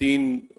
3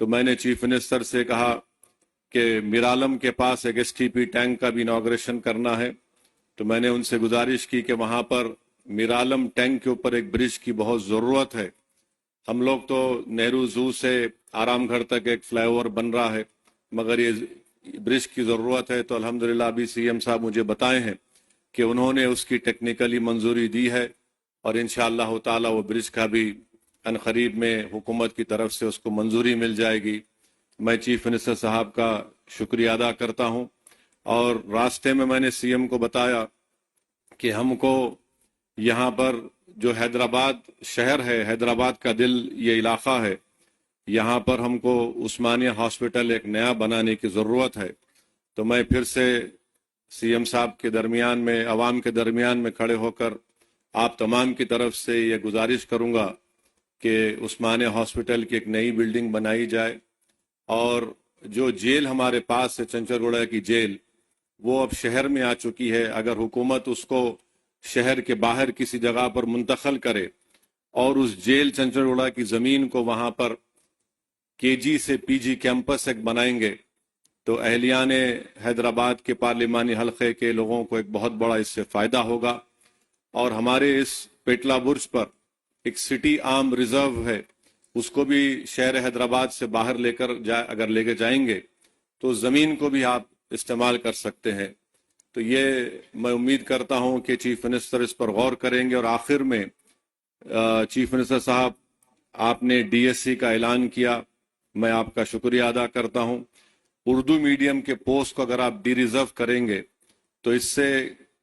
تو میں نے چیف منسٹر سے کہا کہ میرالم کے پاس ایک STP ٹینک کا بھی انوگریشن کرنا ہے. تو میں نے ان سے گزارش کی کہ وہاں پر میرالم ٹینک کے اوپر ایک برج کی بہت ضرورت ہے. ہم لوگ تو نہرو زو سے آرام گھر تک ایک فلائی اوور بن رہا ہے، مگر یہ برج کی ضرورت ہے. تو الحمدللہ ابھی CM صاحب مجھے بتائے ہیں کہ انہوں نے اس کی ٹیکنیکلی منظوری دی ہے، اور انشاءاللہ تعالی وہ برج کا بھی عنقریب میں حکومت کی طرف سے اس کو منظوری مل جائے گی. میں چیف منسٹر صاحب کا شکریہ ادا کرتا ہوں. اور راستے میں نے CM کو بتایا کہ ہم کو یہاں پر جو حیدرآباد شہر ہے، حیدرآباد کا دل یہ علاقہ ہے، یہاں پر ہم کو عثمانیہ ہاسپٹل ایک نیا بنانے کی ضرورت ہے. تو میں پھر سے CM صاحب کے درمیان میں، عوام کے درمیان میں کھڑے ہو کر آپ تمام کی طرف سے یہ گزارش کروں گا کہ عثمانیہ ہاسپٹل کی ایک نئی بلڈنگ بنائی جائے. اور جو جیل ہمارے پاس ہے، چنچرگوڑا کی جیل، وہ اب شہر میں آ چکی ہے. اگر حکومت اس کو شہر کے باہر کسی جگہ پر منتقل کرے اور اس جیل چنچرگوڑا کی زمین کو وہاں پر KG سے PG کیمپس ایک بنائیں گے تو اہلیان حیدرآباد کے پارلیمانی حلقے کے لوگوں کو ایک بہت بڑا اس سے فائدہ ہوگا. اور ہمارے اس پیٹلا برج پر ایک سٹی آرم ریزرو ہے، اس کو بھی شہر حیدرآباد سے باہر اگر لے کے جائیں گے تو زمین کو بھی آپ استعمال کر سکتے ہیں. تو یہ میں امید کرتا ہوں کہ چیف منسٹر اس پر غور کریں گے. اور آخر میں چیف منسٹر صاحب، آپ نے DSC کا اعلان کیا، میں آپ کا شکریہ ادا کرتا ہوں. اردو میڈیم کے پوسٹ کو اگر آپ ڈی ریزرو کریں گے تو اس سے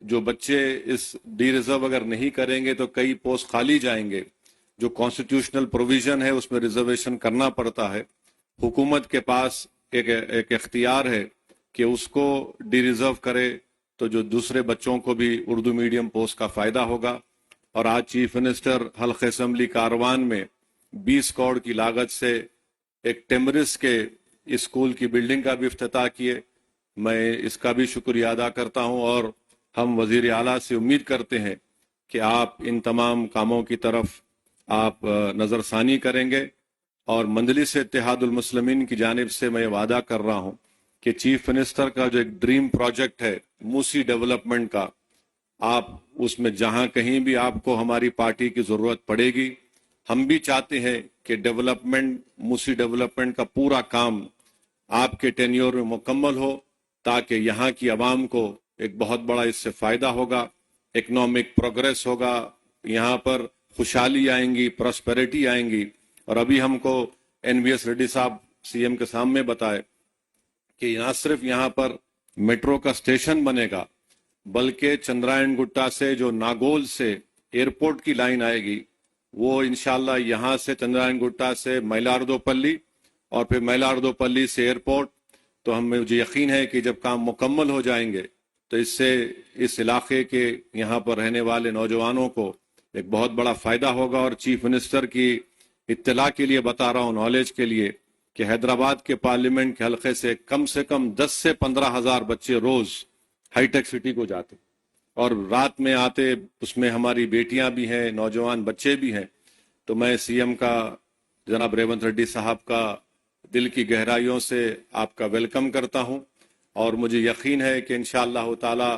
جو بچے اس ڈی ریزرو اگر نہیں کریں گے تو کئی پوسٹ خالی جائیں گے. جو کانسٹیٹیوشنل پروویژن ہے اس میں ریزرویشن کرنا پڑتا ہے. حکومت کے پاس ایک اختیار ہے کہ اس کو ڈی ریزرو کرے تو جو دوسرے بچوں کو بھی اردو میڈیم پوسٹ کا فائدہ ہوگا. اور آج چیف منسٹر حلقہ اسمبلی کاروان میں 20 کروڑ کی لاگت سے ایک ٹیمرس کے اسکول کی بلڈنگ کا بھی افتتاح کیے. میں اس کا بھی شکریہ ادا کرتا ہوں. اور ہم وزیر اعلیٰ سے امید کرتے ہیں کہ آپ ان تمام کاموں کی طرف آپ نظر ثانی کریں گے. اور مجلس اتحاد المسلمین کی جانب سے میں وعدہ کر رہا ہوں کہ چیف منسٹر کا جو ایک ڈریم پروجیکٹ ہے موسی ڈیولپمنٹ کا، آپ اس میں جہاں کہیں بھی آپ کو ہماری پارٹی کی ضرورت پڑے گی، ہم بھی چاہتے ہیں کہ موسی ڈیولپمنٹ کا پورا کام آپ کے ٹینیور میں مکمل ہو، تاکہ یہاں کی عوام کو ایک بہت بڑا اس سے فائدہ ہوگا، اکنامک پروگریس ہوگا، یہاں پر خوشحالی آئیں گی، پراسپیرٹی آئیں گی. اور ابھی ہم کو NVS ریڈی صاحب CM کے سامنے بتائے کہ نہ صرف یہاں پر میٹرو کا اسٹیشن بنے گا، بلکہ چندرائن گٹا سے جو ناگول سے ایئرپورٹ کی لائن آئے گی، وہ انشاءاللہ یہاں سے چندرائن گٹا سے مائلاردوپلی اور پھر مائلاردوپلی سے ایئرپورٹ. تو مجھے یقین ہے کہ جب کام مکمل ہو جائیں گے تو اس سے اس علاقے کے یہاں پر رہنے والے نوجوانوں کو ایک بہت بڑا فائدہ ہوگا. اور چیف منسٹر کی اطلاع کے لیے بتا رہا ہوں، نالج کے لیے، کہ حیدرآباد کے پارلیمنٹ کے حلقے سے 10 سے 15 ہزار بچے روز ہائی ٹیک سٹی کو جاتے اور رات میں آتے. اس میں ہماری بیٹیاں بھی ہیں، نوجوان بچے بھی ہیں. تو میں CM کا، جناب ریونت ریڈی صاحب کا دل کی گہرائیوں سے آپ کا ویلکم کرتا ہوں. اور مجھے یقین ہے کہ انشاءاللہ تعالی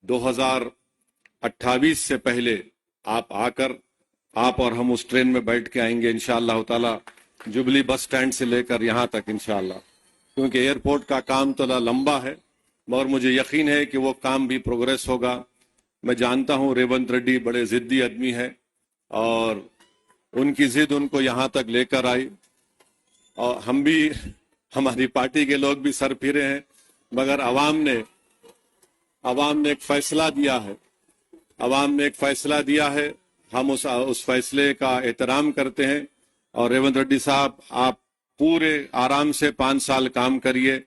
2028 سے پہلے آپ آ کر آپ اور ہم اس ٹرین میں بیٹھ کے آئیں گے انشاءاللہ تعالی، جبلی بس سٹینڈ سے لے کر یہاں تک انشاءاللہ. کیونکہ ایئرپورٹ کا کام تو لمبا ہے، اور مجھے یقین ہے کہ وہ کام بھی پروگریس ہوگا. میں جانتا ہوں ریونت ریڈی بڑے ضدی آدمی ہے، اور ان کی ضد ان کو یہاں تک لے کر آئی. اور ہم بھی، ہماری پارٹی کے لوگ بھی سر پھرے ہیں، مگر عوام نے ایک فیصلہ دیا ہے. عوام نے ایک فیصلہ دیا ہے، ہم اس فیصلے کا احترام کرتے ہیں. اور ریونت ریڈی صاحب، آپ پورے آرام سے 5 سال کام کریے.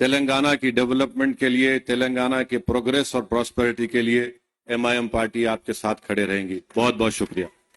تلنگانہ کی ڈیولپمنٹ کے لیے، تلنگانہ کے پروگریس اور پراسپیرٹی کے لیے MIM پارٹی آپ کے ساتھ کھڑے رہیں گی. بہت بہت شکریہ.